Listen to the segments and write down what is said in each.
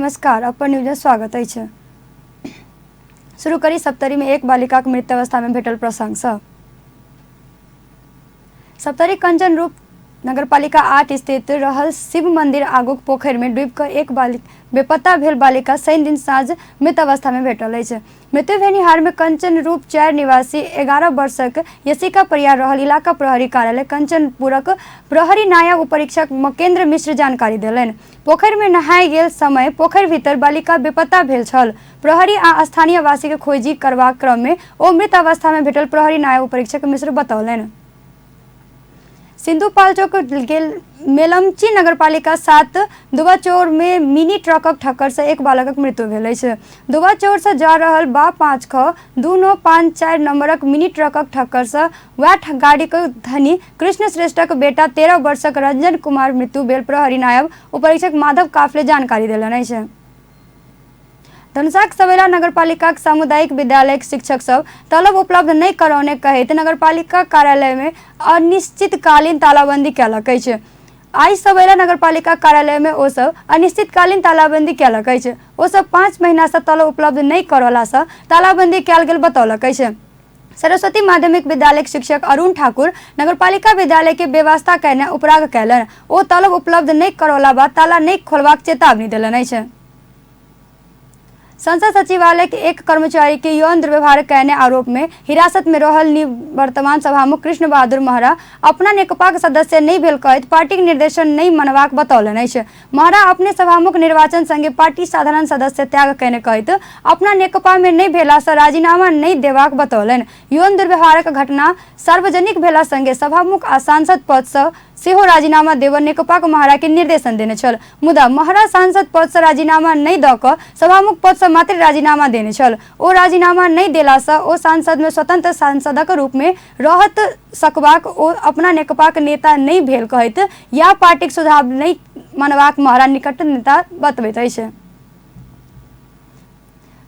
नमस्कार, अपन न्यूज में स्वागत है। शुरू करी सप्तरी में एक बालिका के मृत अवस्था में भेटल प्रसंग से। सप्तरी कंचन रूप नगरपालिका 8 स्थित रहल शिव मंदिर आगुक पोखर में डूब कर एक बेपत्ता भेल बालिका शनि दिन साँझ मृत अवस्था में भेटल है। मृत्यु भेनिहार में कंचन रूप 4 निवासी 11 वर्षक यशिका परियार रहल इलाका प्रहरी कार्यालय कंचनपुरक प्रहरी नायब उपरीक्षक मकेंद्र मिश्र जानकारी देलनि। पोखर में नहाय गेल समय पोखर भीतर बालिका बेपत्ता भेल छल। प्रहरी आ स्थानीय वासी के खोजी करबाक क्रम में ओ मृत अवस्था में भेटल प्रहरी नायब उपरीक्षक मिश्र बतौलनि। सिंधुपाल्चोक गेल मेलमची नगरपालिका 7 दुबाचौर में मिनी ट्रकक ठक्कर से एक बालकक मृत्यु भेल है। दुबाचौर से जा रहल बा 5 ख 2954 नंबरक मिनी ट्रकक ठक्कर से वह गाड़ी के धनी कृष्ण श्रेष्ठक बेटा 13 वर्षक रंजन कुमार मृत्यु भेल प्रहरी नायब उपरीक्षक माधव काफले जानकारी देलनि है। धनुषाक सवेला नगरपालिका सामुदायिक विद्यालय शिक्षक सब तलब उपलब्ध नहीं करौने कहते नगरपालिका कार्यालय में अनिश्चितकालीन तालाबंदी कयलक है। आई सवेला नगरपालिका कार्यालय में ओ सब अनिश्चितकालीन तालाबंदी कयलक है। ओ सब 5 महीना से तलब उपलब्ध नहीं करौला से तालाबंदी कयल गेल बतौलक है। सरस्वती माध्यमिक विद्यालय शिक्षक अरुण ठाकुर नगरपालिका विद्यालय के व्यवस्था करने उपराग कयलनि। ओ तलब उपलब्ध नहीं करौला बाद ताला नहीं खोलबाक चेतावनी देलनि है। संसद सचिवालय के एक कर्मचारी के यौन दुर्व्यवहार करने आरोप में हिरासत में रहल निवर्तमान सभामुख कृष्ण बहादुर महरा अपना नेकपा के सदस्य नहीं भेल कहत पार्टी के निर्देशन नहीं मनबाक बतौलनि है। महरा अपने सभामुख निर्वाचन संगे पार्टी साधारण सदस्य त्याग करने कहत अपना नेकपा में नहीं भेला से राजीनामा नहीं देबाक बतौलनि। यौन दुर्व्यवहारक घटना सार्वजनिक भेला संगे सभामुख आ सांसद पद से सेहो राजीनामा देव नेकपा को महरा के निर्देशन देने छल। मुदा महरा सांसद पद से राजीनामा नहीं द क सभामुख पद से मात्र राजीनामा देने छल। ओ राजीनामा नहीं देला से ओ सांसद में स्वतंत्र सांसदक रूप में रहत सकबाक ओ अपना नेकपा के नेता नहीं भेल कहत या पार्टी सुझाव नहीं मनबाक महरा निकट नेता बतबैत अछि।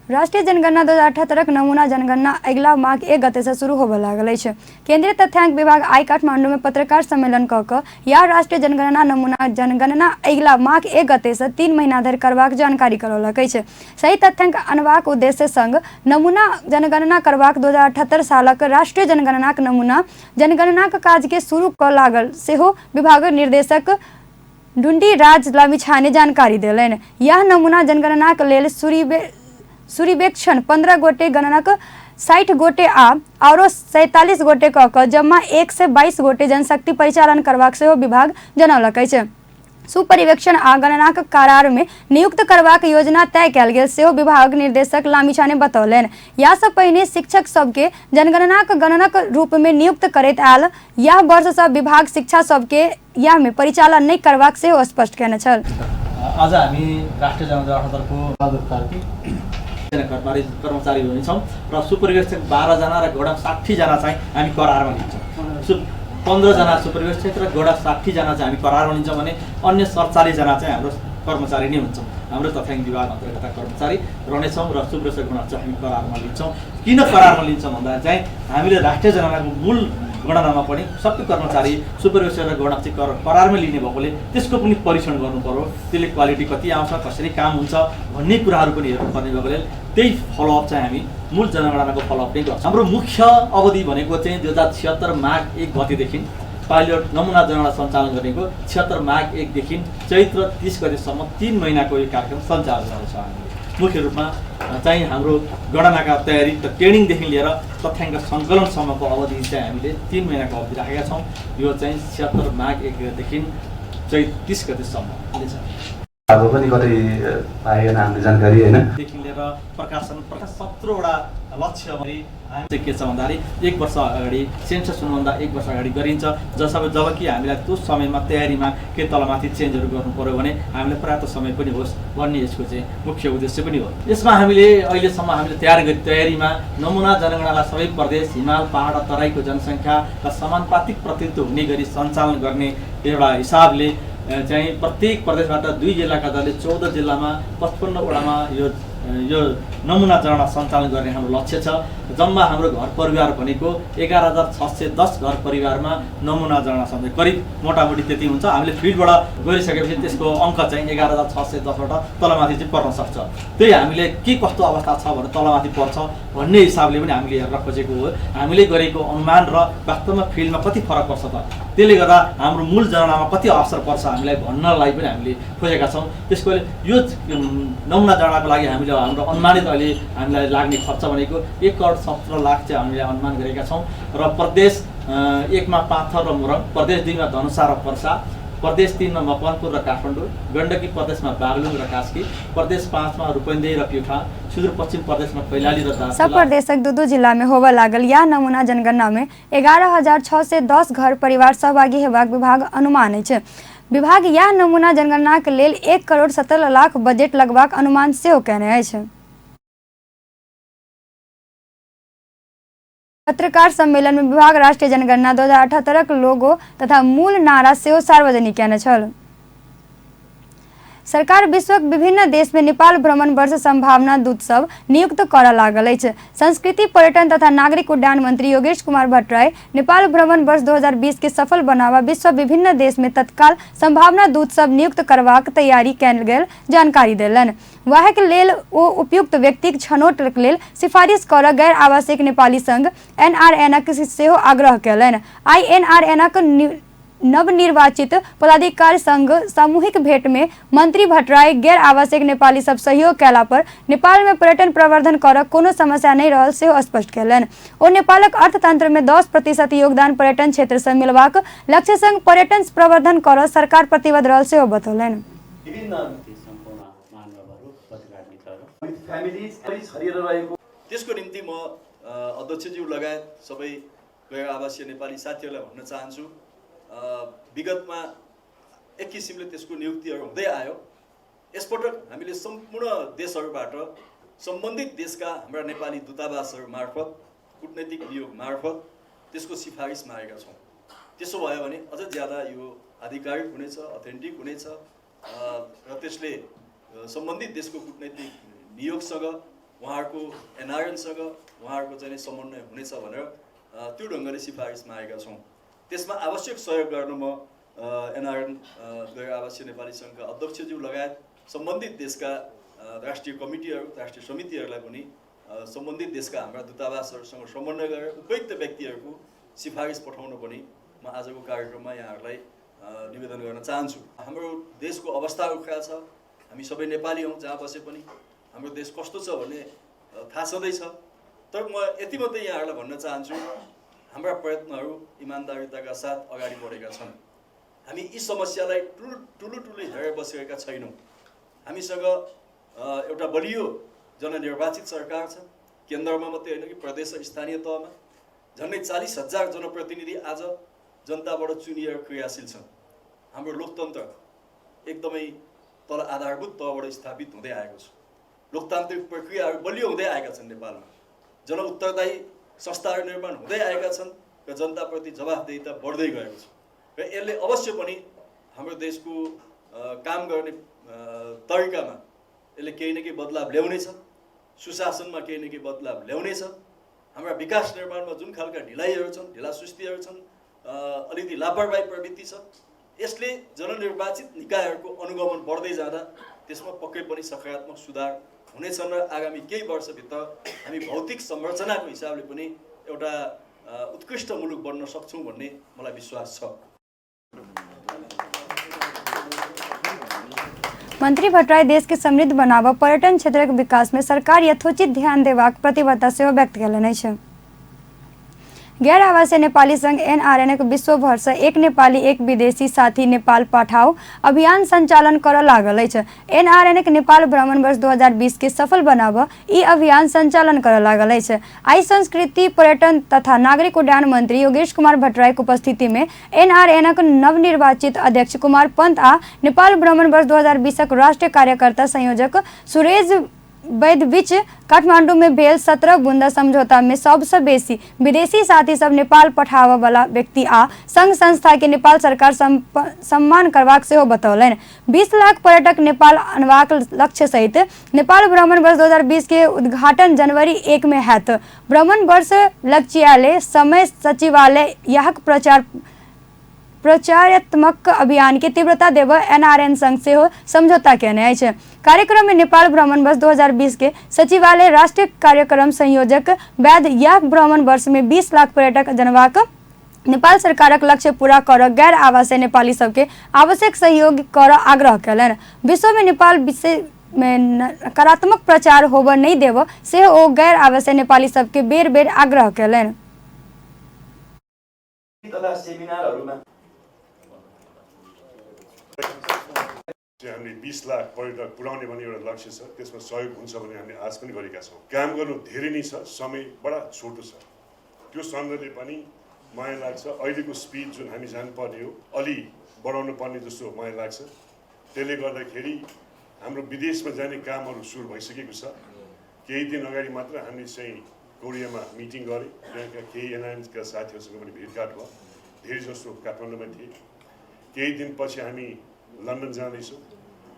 राष्ट्रीय जनगणना 2078 नमूना जनगणना अगला माह 1 गते से शुरू होबे लागल है। केंद्रीय तथ्यांक विभाग आई काठमांडू में पत्रकार सम्मेलन क या राष्ट्रीय जनगणना नमूना जनगणना अगला माह 1 गते से 3 महीना धरि करबाक जानकारी करौलक है। सही तथ्यांक अनबाक उद्देश्य संग नमूना जनगणना करबाक 2078 सालक राष्ट्रीय जनगणनाक नमूना जनगणनाक काज के शुरू क लागल सेहो विभागक निर्देशक ढुंडी राज लामिछाने जानकारी देलनि। यह नमूना जनगणनाक लेल सूर्यवेक्षण 15 गोटे गणनक 60 गोटे आरो 47 गोटे क जमा 1 से 22 गोटे जनशक्ति परिचालन करबाक सेहो विभाग जनौलक है। सुपरिवेक्षण आ गणनाक करार में नियुक्त करबाक योजना तय कयल गेल सेहो विभाग निर्देशक लामिछाने बतौलनि। या से पहिने शिक्षक सबके जनगणनाक गणनक रूप में नियुक्त करैत आयल यह वर्ष से विभाग शिक्षा सबके यह में परिचालन नहीं करबाक सेहो स्पष्ट केने छल। आज हामी राष्ट्रिय जनगणना कर्मचारी हुनेछौँ र सुपरिवेक्षक 12 जना र घोडा 60 जना चाहिँ हामी करारमा लिन्छौँ। 15 जना सुपरिवेक्षक र घोडा 60 जना चाहिँ हामी करारमा लिन्छौँ भने अन्य 47 जना चाहिँ हाम्रो कर्मचारी नै हुन्छौँ। हाम्रो तथ्याङ्क विभाग अन्तर्गतका कर्मचारी रहनेछौँ र सुपरिवेक्षक गणना चाहिँ हामी करारमा लिन्छौँ। किन करारमा लिन्छौँ भन्दा चाहिँ हामीले राष्ट्रिय जनगणनाको मूल गणनामा पनि सबै कर्मचारी सुपरिवेक्षक र गणना चाहिँ करारमै लिने भएकोले त्यसको पनि परीक्षण गर्नु पर्यो। त्यसले क्वालिटी कति आउँछ कसरी काम हुन्छ भन्ने कुराहरू पनि हेर्नुपर्ने भएकोले त्यही फलोअप चाहिँ हामी मूल जनगणनाको फलोअप नै गर्छौँ। हाम्रो मुख्य अवधि भनेको चाहिँ 2076 माघ 1 गतेदेखि पाइलट नमुना जनगणना सञ्चालन गरेको 76 माघ 1 देखि चैत्र 30 गतेसम्म 3 महिनाको यो कार्यक्रम सञ्चालन गर्छ। हामीले मुख्य रूपमा चाहिँ हाम्रो गणनाका तयारी ट्रेनिङदेखि लिएर तथ्याङ्क सङ्कलनसम्मको अवधि चाहिँ हामीले 3 महिनाको अवधि राखेका छौँ। यो चाहिँ 76 माघ 1 गतेदेखि चैत्र 30 गतेसम्म हुनेछ। अब पनि कतै पाएन हामीले जानकारी हैन देखि लिएर प्रकाशन 17 वटा लक्ष्य हामी चाहिँ के छ भन्दाखेरि 1 वर्ष अगाडि सेन्सस हुनुभन्दा 1 वर्ष अगाडि गरिन्छ। जबकि हामीलाई त्यो समयमा तयारीमा के तलमाथि चेन्जहरू गर्नु पर्यो भने हामीलाई पर्याप्त समय पनि होस् भन्ने यसको चाहिँ मुख्य उद्देश्य पनि हो। यसमा हामीले अहिलेसम्म हामीले तयारीमा नमुना जनगणनालाई सबै प्रदेश हिमाल पहाड तराईको जनसङ्ख्या र समानुपातिक प्रतिनिधित्व हुने गरी सञ्चालन गर्ने एउटा हिसाबले चाहिँ प्रत्येक प्रदेशबाट 2 जिल्लाका दलले 14 जिल्लामा 55 वडामा यो नमुना जनगणना सञ्चालन गर्ने हाम्रो लक्ष्य छ। जम्मा हाम्रो घर परिवार भनेको 11,610 घर परिवारमा नमुना जनगणना सञ्चय करिब मोटामोटी त्यति हुन्छ। हामीले फिल्डबाट गरिसकेपछि त्यसको अङ्क चाहिँ 11,610बाट तलमाथि चाहिँ पर्न सक्छ। त्यही हामीले के कस्तो अवस्था छ भने तलमाथि पर्छ भन्ने हिसाबले पनि हामीले हेर्न खोजेको हो। हामीले गरेको अनुमान र वास्तवमा फिल्डमा कति फरक पर्छ त, त्यसले गर्दा हाम्रो मूल जनगणनामा कति असर पर्छ हामीलाई भन्नलाई पनि हामीले खोजेका छौँ। त्यसको यो नमुना जनगणनाको लागि हामीले हाम्रो अनुमानित अहिले हामीलाई लाग्ने खर्च भनेको 1,17,00,000 चाहिँ हामीले अनुमान गरेका छौँ। र प्रदेश 1 मा पाथर र मोरङ, प्रदेश 2 मा धनुषा र पर्सा, प्रदेश 3 में मकवानपुर र काठमाडौँ, गण्डकी प्रदेश में बागलुङ र कास्की, प्रदेश 5 में रूपन्देही र प्युठान, सुदूरपश्चिम प्रदेश में कैलाली र दार्चुला। सब प्रदेशक दू जिला में होबे लागल यह नमूना जनगणना में 11,610 घर परिवार सहभागी हेबाक विभाग अनुमान अछि। विभाग यह नमूना जनगणना के लेल 1,17,00,000 बजट लगबाक अनुमान सेहो केने अछि। पत्रकार सम्मेलन में विभाग राष्ट्रीय जनगणना 2078 के लोगो तथा मूल नारा सेहो सार्वजनिक केने छल। सरकार विश्वक विभिन्न देश में नेपाल भ्रमण वर्ष संभावना दूत सब नियुक्त करऽ लागल अछि। संस्कृति पर्यटन तथा नागरिक उड्डयन मंत्री योगेश कुमार भट्टराई नेपाल भ्रमण वर्ष 2020 के सफल बनावा विश्व विभिन्न देश में तत्काल संभावना दूत सब नियुक्त करबाक तैयारी कयल गेल जानकारी देलनि। वहाँ के लेल ओ उपयुक्त व्यक्ति छनौट लेल सिफारिश कर गैर आवासीय नेपाली संघ NRN सेहो आग्रह कयलनि। आई NRN नवनिर्वाचित पदाधिकारी संघ सामूहिक भेंट में मंत्री भट्टराई गैर आवासीय नेपाली सब सहयोग कैला पर नेपाल में पर्यटन प्रवर्धन कर कोनो समस्या नहीं रहल सेहो स्पष्ट कयलनि। ओ नेपालक अर्थतंत्र में 10% योगदान पर्यटन क्षेत्र से मिलबाक लक्ष्य संग पर्यटन प्रवर्धन कर सरकार प्रतिबद्ध रहल सेहो बतौलनि। त्यसको निम्ति म अध्यक्षज्यू लगायत सबै गैर आवासीय नेपाली साथीहरूलाई भन्न चाहन्छु, विगतमा एक किसिमले त्यसको नियुक्तिहरू हुँदै आयो। यसपटक हामीले सम्पूर्ण देशहरूबाट सम्बन्धित देशका हाम्रा नेपाली दूतावासहरू मार्फत कूटनैतिक नियोग मार्फत त्यसको सिफारिस मागेका छौँ। त्यसो भयो भने अझ ज्यादा यो आधिकारिक हुनेछ, अथेन्टिक हुनेछ र त्यसले सम्बन्धित देशको कूटनैतिक नियोगसँग उहाँहरूको NRN-सँग उहाँहरूको चाहिँ समन्वय हुनेछ भनेर त्यो ढङ्गले सिफारिस मागेका छौँ। त्यसमा आवश्यक सहयोग गर्न म NRN गैर आवासीय नेपाली सङ्घका अध्यक्षज्यू लगायत सम्बन्धित देशका राष्ट्रिय कमिटीहरू, राष्ट्रिय समितिहरूलाई पनि सम्बन्धित देशका हाम्रा दूतावासहरूसँग समन्वय गरेर उपयुक्त व्यक्तिहरूको सिफारिस पठाउन पनि म आजको कार्यक्रममा यहाँहरूलाई निवेदन गर्न चाहन्छु। हाम्रो देशको अवस्था उखरा छ, हामी सबै नेपाली हौँ, जहाँ बसे पनि हाम्रो देश कस्तो छ भन्ने थाहा छँदैछ। तर म यति मात्रै यहाँहरूलाई भन्न चाहन्छु, हाम्रा प्रयत्नहरू इमान्दारिताका साथ अगाडि बढेका छन्। हामी यी समस्यालाई ठुलो हेरेर बसेका छैनौँ। हामीसँग एउटा बलियो जननिर्वाचित सरकार छ, केन्द्रमा मात्रै होइन कि प्रदेश र स्थानीय तहमा झन्डै 40,000 जनप्रतिनिधि आज जनताबाट चुनिएर क्रियाशील छन्। हाम्रो लोकतन्त्र एकदमै तल आधारभूत तहबाट स्थापित हुँदै आएको छ। लोकतान्त्रिक प्रक्रियाहरू बलियो हुँदै आएका छन्। नेपालमा जनउत्तरदायी संस्थाहरू निर्माण हुँदै आएका छन् र जनताप्रति जवाफदेहिता बढ्दै गएको छ। र यसले अवश्य पनि हाम्रो देशको काम गर्ने तरिकामा यसले केही न केही बदलाव ल्याउनेछ, सुशासनमा केही न केही बदलाव ल्याउनेछ। हाम्रा विकास निर्माणमा जुन खालका ढिलाइहरू छन्, ढिलासुस्तीहरू छन्, अलिकति लापरवाही प्रवृत्ति छ, यसले जननिर्वाचित निकायहरूको अनुगमन बढ्दै जाँदा त्यसमा पक्कै पनि सकारात्मक सुधार हुनेछन् र आगामी केही वर्षभित्र हामी भौतिक संरचनाको हिसाबले पनि एउटा उत्कृष्ट मुलुक बन्न सक्छौँ भन्ने मलाई विश्वास छ। मंत्री भट्टराई देश के समृद्ध बनावा पर्यटन क्षेत्र के विकास में सरकार यथोचित ध्यान देबाक प्रतिबद्धता सेहो व्यक्त कयलनि अछि। गैर आवासीय नेपाली संघ NRN विश्व भर से एक नेपाली एक विदेशी साथी नेपाल पठाओ अभियान संचालन कर लागल अछि। NRN नेपाल भ्रमण वर्ष 2020 के सफल बनाव ई अभियान संचालन कर लागल अछि। आई संस्कृति पर्यटन तथा नागरिक उड्डयन मंत्री योगेश कुमार भट्टराई के उपस्थिति में NRN नवनिर्वाचित अध्यक्ष कुमार पंत आ नेपाल भ्रमण वर्ष 2020 राष्ट्रीय कार्यकर्ता संयोजक सुरेश वैध बीच काठमांडू में भेल 17 बुंदा समझौता में सबसे बेसी विदेशी साथी सब नेपाल पठाबय वाला व्यक्ति आ संघ संस्था के नेपाल सरकार सम्मान करबाक सेहो बतौलनि। 20 लाख पर्यटक नेपाल अनबाक लक्ष्य सहित नेपाल भ्रमण वर्ष 2020 के उद्घाटन जनवरी 1 में हैत। भ्रमण वर्ष लक्ष्यालय समय सचिवालय यह प्रचारात्मक अभियान के तीव्रता देव एनआरएन संघ से समझौता केने अछि। कार्यक्रम में नेपाल भ्रमण वर्ष 2020 के सचिवालय राष्ट्रीय कार्यक्रम संयोजक वैद यह भ्रमण वर्ष में 20 लाख पर्यटक जनबाक नेपाल सरकारक लक्ष्य पूरा कर गैर आवासीय नेपाली सबके आवश्यक सहयोग कर आग्रह कयलनि। विश्व में नेपाल विषय में नकारात्मक प्रचार होबय नहीं देव से ओ गैर आवासीय नेपाली सबके बेर बेर आग्रह कयलनि। हामीले 20 लाख पर्यटक पुर्याउने भन्ने एउटा लक्ष्य छ, त्यसमा सहयोग हुन्छ भने हामीले आज पनि गरेका छौँ। काम गर्नु धेरै नै छ, समय बडा छोटो छ, त्यो सन्दर्भले पनि माया लाग्छ। अहिलेको स्पिड जुन हामी जानुपर्ने हो अलि बढाउनु पर्ने जस्तो माया लाग्छ। त्यसले गर्दाखेरि हाम्रो विदेशमा जाने कामहरू सुरु भइसकेको छ। केही दिन अगाडि मात्र हामीले चाहिँ कोरियामा मिटिङ गरे, त्यहाँका केही एनआइएनका साथीहरूसँग पनि भेटघाट भयो, धेरै जस्तो काठमाडौँमा थिए। केही दिनपछि हामी लन्डन जाँदैछौँ,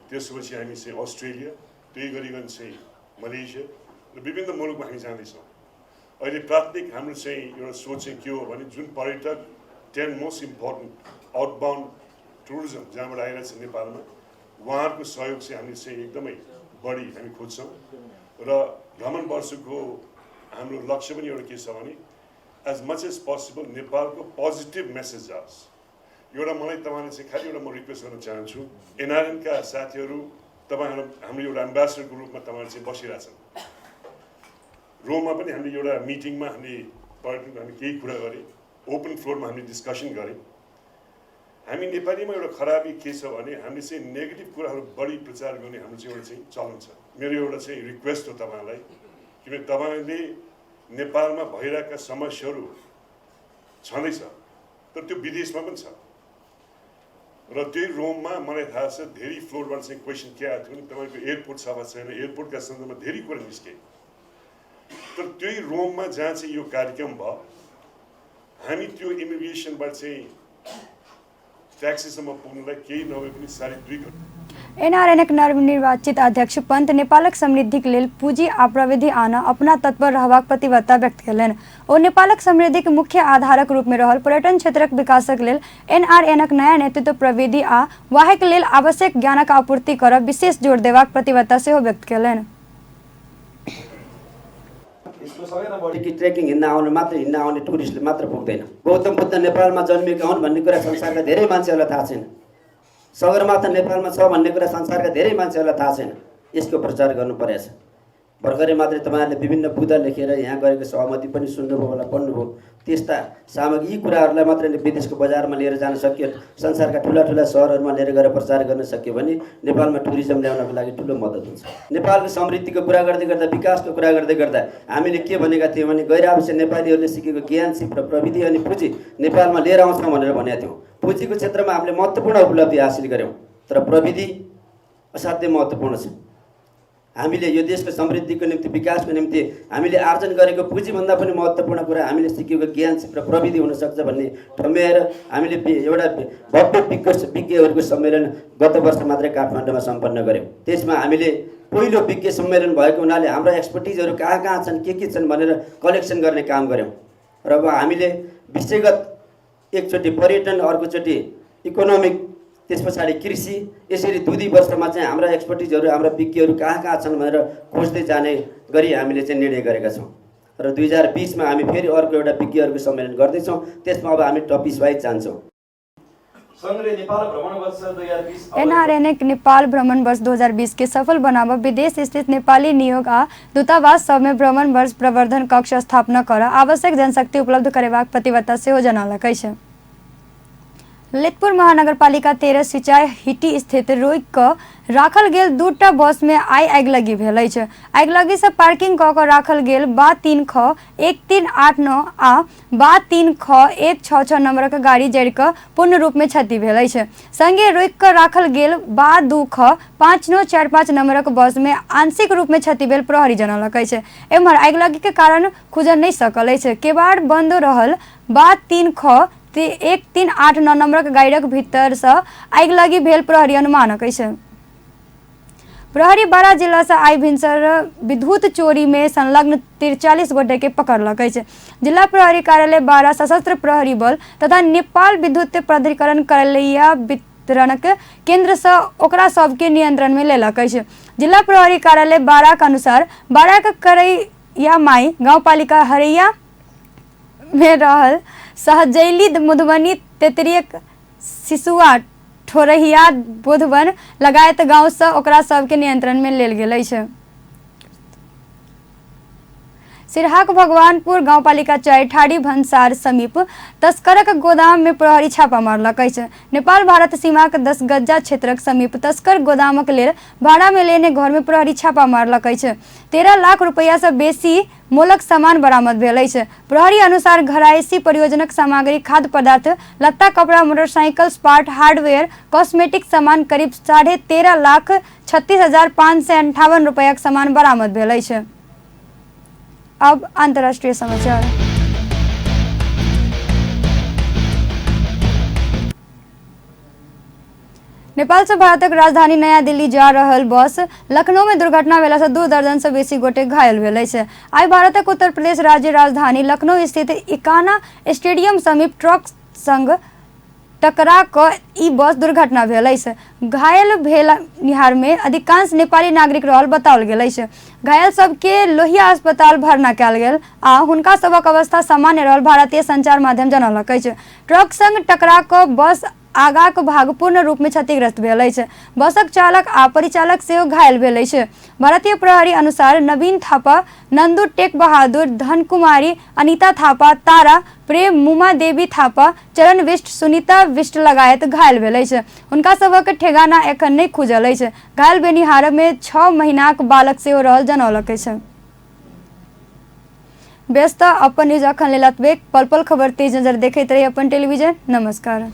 त्यसपछि हामी चाहिँ अस्ट्रेलिया, त्यही गरिकन चाहिँ मलेसिया र विभिन्न मुलुकमा हामी जाँदैछौँ। अहिले प्राथमिक हाम्रो चाहिँ एउटा सोच चाहिँ के हो भने जुन पर्यटक 10 मोस्ट इम्पोर्टेन्ट आउटबाउन्ड टुरिज्म जहाँबाट आइरहेको छ नेपालमा, उहाँहरूको सहयोग चाहिँ हामी चाहिँ एकदमै बढी हामी खोज्छौँ। र भ्रमण वर्षको हाम्रो लक्ष्य पनि एउटा के छ भने एज मच एज पोसिबल नेपालको पोजिटिभ मेसेज आओस्। एउटा मलाई तपाईँले चाहिँ खालि एउटा म रिक्वेस्ट गर्न चाहन्छु, एनआरएनका साथीहरू तपाईँहरू हाम्रो एउटा एम्बेसडरको रूपमा तपाईँहरू चाहिँ बसिरहेछन्। रोममा पनि हामीले एउटा मिटिङमा हामीले पर्यटनको हामी केही कुरा गरेँ, ओपन फ्लोरमा हामीले डिस्कसन गरेँ। हामी नेपालीमा एउटा खराबी के छ भने हामीले चाहिँ नेगेटिभ कुराहरू बढी प्रचार गर्ने हाम्रो चाहिँ एउटा चाहिँ चलन छ। मेरो एउटा चाहिँ रिक्वेस्ट हो तपाईँलाई, किनभने तपाईँले नेपालमा भइरहेका समस्याहरू छँदैछ, तर त्यो विदेशमा पनि छ। र त्यही रोममा मलाई थाहा छ धेरै फ्लोरबाट चाहिँ क्वेसन के आएको थियो भने तपाईँको एयरपोर्ट छ वा छैन, एयरपोर्टका सन्दर्भमा धेरै कुरा निस्के। तर त्यही रोममा जहाँ चाहिँ यो कार्यक्रम भयो, हामी त्यो इमिग्रेसनबाट चाहिँ ट्याक्सीसम्म पुग्नलाई केही नभए पनि 2.5 घण्टा। एनआरएनक नवनिर्वाचित अध्यक्ष पंत नेपालक समृद्धिक लेल पूंजी आ प्रविधि आना अपना तत्पर रहबाक प्रतिबद्धता व्यक्त कयलनि। ओ नेपालक समृद्धिक मुख्य आधारक रूप में रहल पर्यटन क्षेत्रक विकासक लेल एनआरएनक नया नेतृत्व प्रविधि आ वाहक लेल आवश्यक ज्ञानक आपूर्ति करब विशेष जोर देबाक प्रतिबद्धता सेहो व्यक्त कयलनि। यसको सबैभन्दा बढी कि ट्रेकिङ हिँड्न आउने टुरिस्टले मात्र पुग्दैन। गौतम बुद्ध नेपालमा जन्मेका हुन् भन्ने कुरा संसारका धेरै मान्छेहरूलाई थाहा छैन। सगरमाथा नेपालमा छ भन्ने कुरा संसारका धेरै मान्छेहरूलाई थाहा छैन। यसको प्रचार गर्नु परेछ। भर्खरै मात्रै तपाईँहरूले विभिन्न बुँदा लेखेर यहाँ गरेको सहमति पनि सुन्नुभयो होला, पढ्नुभयो। त्यस्ता सामग्री यी कुराहरूलाई मात्र विदेशको बजारमा लिएर जान सकियो, संसारका ठुला ठुला सहरहरूमा लिएर गएर प्रचार गर्न सक्यो भने नेपालमा टुरिज्म ल्याउनको लागि ठुलो मद्दत हुन्छ। नेपालको समृद्धिको कुरा गर्दै गर्दा, विकासको कुरा गर्दै गर्दा हामीले के भनेका थियौँ भने गैर आवश्यक नेपालीहरूले सिकेको ज्ञान, सिप र प्रविधि अनि पुँजी नेपालमा लिएर आउँछौँ भनेर भनेका थियौँ। पुँजीको क्षेत्रमा हामीले महत्त्वपूर्ण उपलब्धि हासिल गऱ्यौँ, तर प्रविधि असाध्यै महत्त्वपूर्ण छ। हामीले यो देशको समृद्धिको निम्ति, विकासको निम्ति हामीले आर्जन गरेको पुँजीभन्दा पनि महत्त्वपूर्ण कुरा हामीले सिकेको ज्ञान र प्रविधि हुनसक्छ भन्ने ठम्ब्याएर हामीले एउटा भव्य विज्ञहरूको सम्मेलन गत वर्ष मात्रै काठमाडौँमा सम्पन्न गऱ्यौँ। त्यसमा हामीले पहिलो विज्ञ सम्मेलन भएको हुनाले हाम्रा एक्सपर्टिजहरू कहाँ कहाँ छन्, के छन् भनेर कलेक्सन गर्ने काम गऱ्यौँ। र अब हामीले विषयगत एकचोटि पर्यटन, अर्कोचोटि इकोनोमिक, त्यस पछाडि कृषि, यसरी 2 वर्षमा चाहिँ हाम्रा एक्सपर्टिजहरू, हाम्रा विज्ञहरू कहाँ कहाँ छन् भनेर खोज्दै जाने गरी हामीले चाहिँ निर्णय गरेका छौँ। र 2020मा हामी फेरि अर्को एउटा विज्ञहरूको सम्मेलन गर्दैछौँ। त्यसमा अब हामी टपिक वाइज जान्छौँ। एनआरएन नेपाल भ्रमण वर्ष 2020 के सफल बनाव विदेश स्थित नेपाली नियोग आ दूतावास सब में भ्रमण वर्ष प्रवर्धन कक्ष स्थापना कर आवश्यक जनशक्ति उपलब्ध करेबाक प्रतिबद्धता सेहो जनौलक अछि। ललितपुर महानगरपालिका 13 सिंचाई हिटी स्थित रोकि कऽ राखल गेल 2टा बस में आई आगिलगी भेल अछि। आगिलगी से पार्किंग कऽ कऽ राखल गेल 3 ख 1389 आ 3 ख 166 नंबरक गाड़ी जरि कऽ पूर्ण रूप में क्षति भेल अछि। संगे रोकि कऽ राखल गेल 2 ख 5945 नंबरक बस में आंशिक रूप में क्षति भेल प्रहरी जनौलक अछि। एम्हर आगिलगी के कारण खुजल नहि सकल अछि। केबाड़ बंद रहल 3 ख 1389 नंबरक गाड़ीक भीतर से आगिलगी भेल प्रहरी अनुमानक अछि। प्रहरी बारा जिला से आई भिनसर विद्युत चोरी में संलग्न 43 गोटे के पकड़लक अछि। जिला प्रहरी कार्यालय बारा सशस्त्र प्रहरी बल तथा नेपाल विद्युत प्राधिकरण कार्यालय वितरणक केंद्र से ओकरा सबके नियंत्रण में लेलक अछि। जिला प्रहरी कार्यालय बारा के अनुसार बारा के करैया माई गाँव पालिका हरैया में रहल सहजैली मधुबनी तेतरियक सिसुआ ठोरहिया बोधवन लगायत गाँव से ओकरा सबके नियंत्रण में लेल गेल अछि। सिरहाक भगवानपुर गाँव पालिका 4 ठाड़ी भंसार समीप तस्करक गोदाम में प्रहरी छापा मारलक अछि। नेपाल भारत सीमाक 10 गज्जा क्षेत्रक समीप तस्कर गोदामक लेल भाड़ा में लेने घर में प्रहरी छापा मारलक अछि। 13 लाख रुपया से बेसी मोलक सामान बरामद भेल अछि। प्रहरी अनुसार घरायसी प्रयोजनक सामग्री, खाद्य पदार्थ, लत्ता, कपड़ा, मोटरसाइकिल, स्पार्ट, हार्डवेयर, कॉस्मेटिक सामान करीब 13,36,558 रुपया के सामान बरामद भेल अछि। अब अंतर्राष्ट्रीय समाचार। नेपाल से भारतक राजधानी नया दिल्ली जा रहल बस लखनऊ में दुर्घटना भेला से 2 दर्जन से बेसी गोटे घायल भेल अछि। आई भारतक उत्तर प्रदेश राज्य राजधानी लखनऊ स्थित इकाना स्टेडियम समीप ट्रक संग टकरा कऽ ई बस दुर्घटना भेल अछि। घायल भेलनिहार में अधिकांश नेपाली नागरिक रहल बताओल गेल अछि। घायल सबके लोहिया अस्पताल भर्ना कयल गेल आ हुनका सबक अवस्था सामान्य रहल भारतीय संचार माध्यम जनौलक अछि। ट्रक संग टकरा कऽ बस आगाक भाग पूर्ण रूप में क्षतिग्रस्त भेल अछि। बसक चालक आ परिचालक सेहो घायल भेल अछि। भारतीय प्रहरी अनुसार नवीन थापा, नंदू टेक बहादुर, धन कुमारी, अनीता थापा, तारा प्रेम, मुमा देवी थापा, चरण विष्ट, सुनीता विष्ट लगायत घायल भेल अछि। हुनका सबक ठेगाना एखन नहि खुजल अछि। घायल भेनिहार में 6 महीनाक बालक सेहो रहल जनौलक अछि। व्यस्त अपन न्यूज अखन लेल एतबे। पल पल खबर तेज नजर देखैत रही अपन टेलीविजन। नमस्कार।